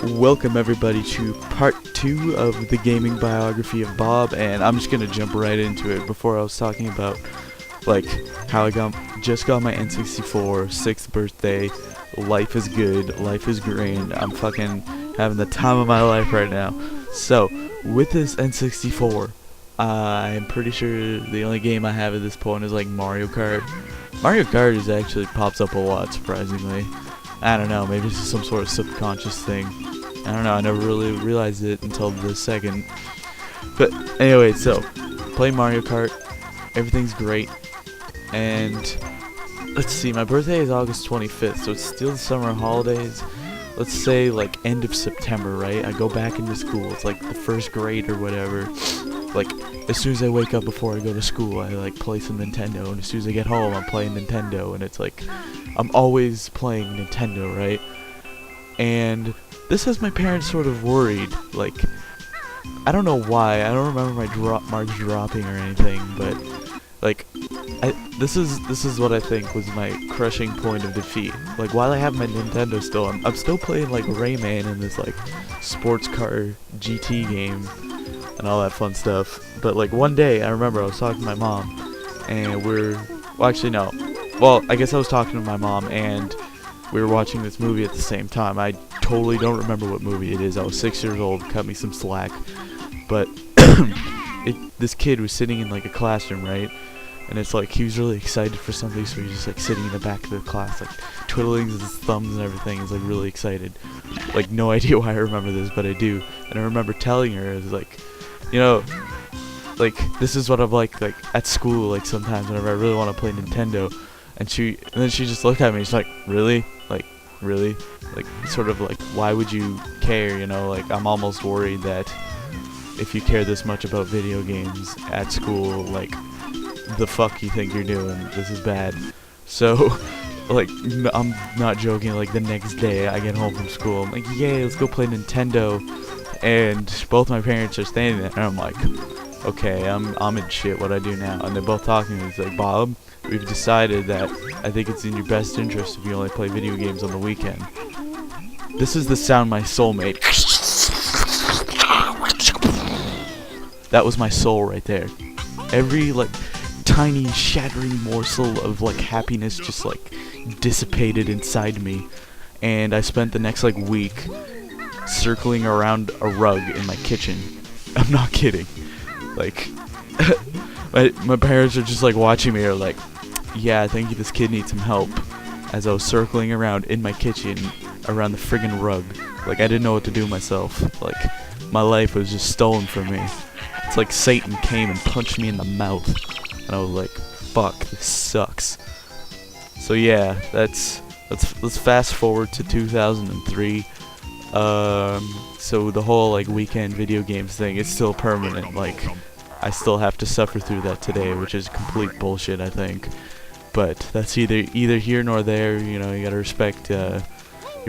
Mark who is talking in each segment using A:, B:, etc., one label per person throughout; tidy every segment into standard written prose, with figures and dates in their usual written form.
A: Welcome everybody to part 2 of the gaming biography of Bob, and I'm just gonna jump right into it. Before I was talking about like how I just got my N64 6th birthday. Life is good, life is great. I'm fucking having the time of my life right now. So with this N64, I'm pretty sure the only game I have at this point is like Mario Kart. Mario Kart is actually pops up a lot, surprisingly. I don't know, maybe it's just some sort of subconscious thing. I don't know, I never really realized it until the second. But anyway, so play Mario Kart, everything's great. And let's see, my birthday is August 25th, so it's still the summer holidays. Let's say like end of September, right? I go back into school. It's like the first grade or whatever. Like as soon as I wake up before I go to school, I like play some Nintendo, and as soon as I get home, I'm playing Nintendo, and it's like I'm always playing Nintendo, right? And this has my parents sort of worried. Like, I don't know why. I don't remember my marks dropping or anything, but like, this is what I think was my crushing point of defeat. Like, while I have my Nintendo still, I'm still playing like Rayman in this like sports car GT game and all that fun stuff. But like one day, I remember I was talking to my mom, and well, actually no. Well, I guess I was talking to my mom, and we were watching this movie at the same time. I totally don't remember what movie it is. I was 6 years old, cut me some slack. But this kid was sitting in like a classroom, right? And it's like he was really excited for something, so he was just like sitting in the back of the class, like twiddling his thumbs and everything. He's like really excited. Like no idea why I remember this, but I do. And I remember telling her, it was like, you know, like this is what I'm like at school, like sometimes whenever I really want to play Nintendo. And then she just looked at me. She's like, really? Like, really? Like, sort of like, why would you care? You know, like, I'm almost worried that if you care this much about video games at school, like, the fuck you think you're doing? This is bad. So, like, I'm not joking. Like, the next day I get home from school, I'm like, yay, let's go play Nintendo. And both my parents are standing there, and I'm like, okay, I'm in shit. What I do now? And they're both talking to me. It's like, Bob, we've decided that I think it's in your best interest if you only play video games on the weekend. This is the sound my soul made. That was my soul right there. Every like tiny shattering morsel of like happiness just like dissipated inside me, and I spent the next like week circling around a rug in my kitchen. I'm not kidding. Like my parents are just like watching me, are like, yeah, I think this kid needs some help. As I was circling around in my kitchen around the friggin' rug, like I didn't know what to do myself. Like my life was just stolen from me. It's like Satan came and punched me in the mouth, and I was like, fuck, this sucks. So yeah, let's fast forward to 2003. So the whole like weekend video games thing is still permanent. Like I still have to suffer through that today, which is complete bullshit, I think. But that's either here nor there. You know, you gotta respect your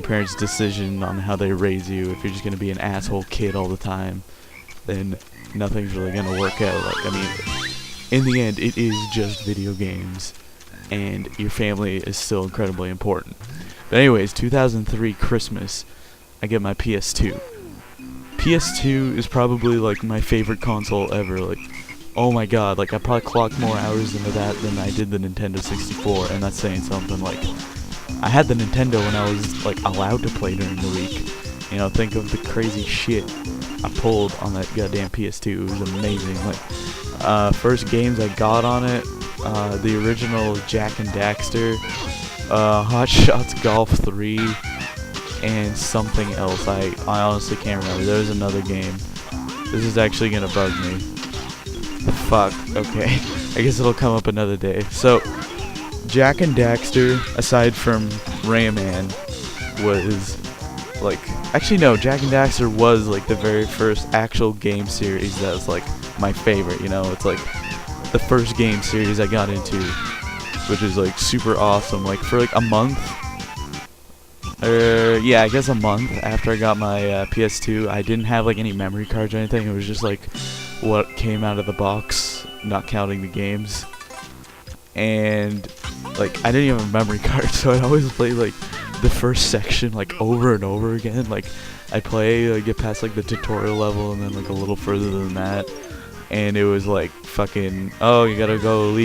A: parents' decision on how they raise you. If you're just gonna be an asshole kid all the time, then nothing's really gonna work out. Like, I mean, in the end, it is just video games, and your family is still incredibly important. But anyways, 2003 Christmas, I get my PS2. PS2 is probably like my favorite console ever. Like, oh my god, like I probably clocked more hours into that than I did the Nintendo 64, and that's saying something. Like, I had the Nintendo when I was like allowed to play during the week. You know, think of the crazy shit I pulled on that goddamn PS2. It was amazing. Like, first games I got on it, the original Jak and Daxter, Hot Shots Golf 3, and something else. I honestly can't remember. There was another game. This is actually gonna bug me. Fuck, okay. I guess it'll come up another day. So, Jak and Daxter, aside from Rayman, was like... Actually, no, Jak and Daxter was like the very first actual game series that was like my favorite, you know? It's like the first game series I got into, which is like super awesome. Like for like a month, yeah, I guess a month after I got my PS2, I didn't have like any memory cards or anything. It was just like what came out of the box, not counting the games. And like I didn't even have a memory card, so I'd always play like the first section like over and over again. Like I play, like, get past like the tutorial level and then like a little further than that, and it was like fucking, oh, you gotta go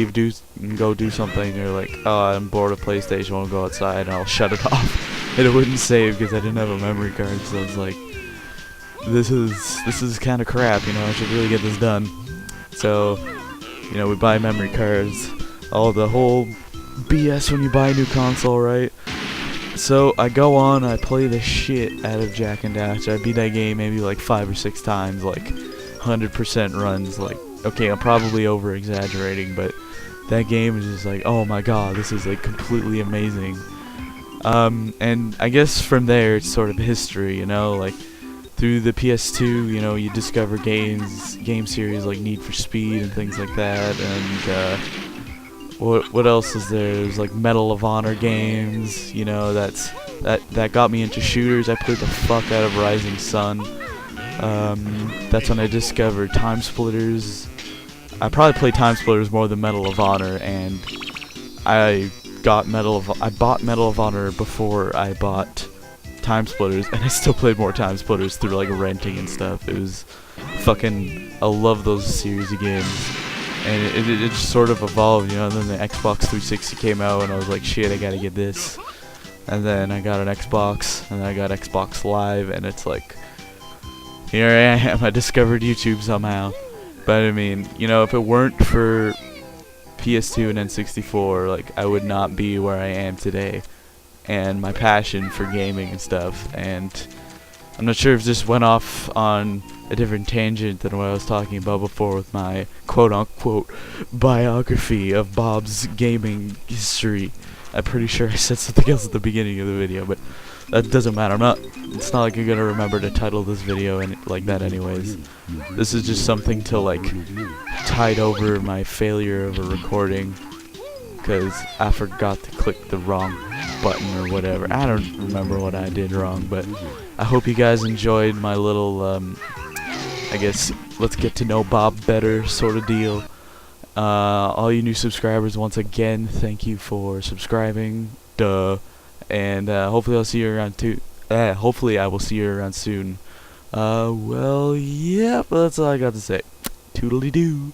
A: do something, or like, oh, I'm bored of PlayStation, wanna go outside, and I'll shut it off, and it wouldn't save because I didn't have a memory card. So I was like, this is kind of crap, you know, I should really get this done. So, you know, we buy memory cards, all the whole BS when you buy a new console, right? So I go on, I play the shit out of Jak and Daxter. I beat that game maybe like 5 or 6 times, like 100% runs. Like, okay, I'm probably over exaggerating, but that game is just like, oh my god, this is like completely amazing. And I guess from there it's sort of history, you know, like through the PS2, you know, you discover game series like Need for Speed and things like that, and what else is there? There's like Medal of Honor games, you know, that got me into shooters. I played the fuck out of Rising Sun. That's when I discovered Time Splitters. I probably played Time Splitters more than Medal of Honor, and I bought Medal of Honor before I bought Time Splitters, and I still played more Time Splitters through like renting and stuff. It was fucking, I love those series of games. And it just sort of evolved, you know, and then the Xbox 360 came out, and I was like, shit, I gotta get this. And then I got an Xbox, and then I got Xbox Live, and it's like, here I am, I discovered YouTube somehow. But I mean, you know, if it weren't for PS2 and N64, like, I would not be where I am today. And my passion for gaming and stuff, and I'm not sure if this went off on a different tangent than what I was talking about before with my quote-unquote biography of Bob's gaming history. I'm pretty sure I said something else at the beginning of the video, but that doesn't matter. It's not like you're gonna remember to title this video like that anyways. This is just something to like tide over my failure of a recording, because I forgot to click the wrong button or whatever. I don't remember what I did wrong, but I hope you guys enjoyed my little, I guess, let's get to know Bob better sort of deal. All you new subscribers, once again, thank you for subscribing. Duh. And hopefully I'll see you around hopefully I will see you around soon. Well, yeah, but that's all I got to say. Toodly-doo.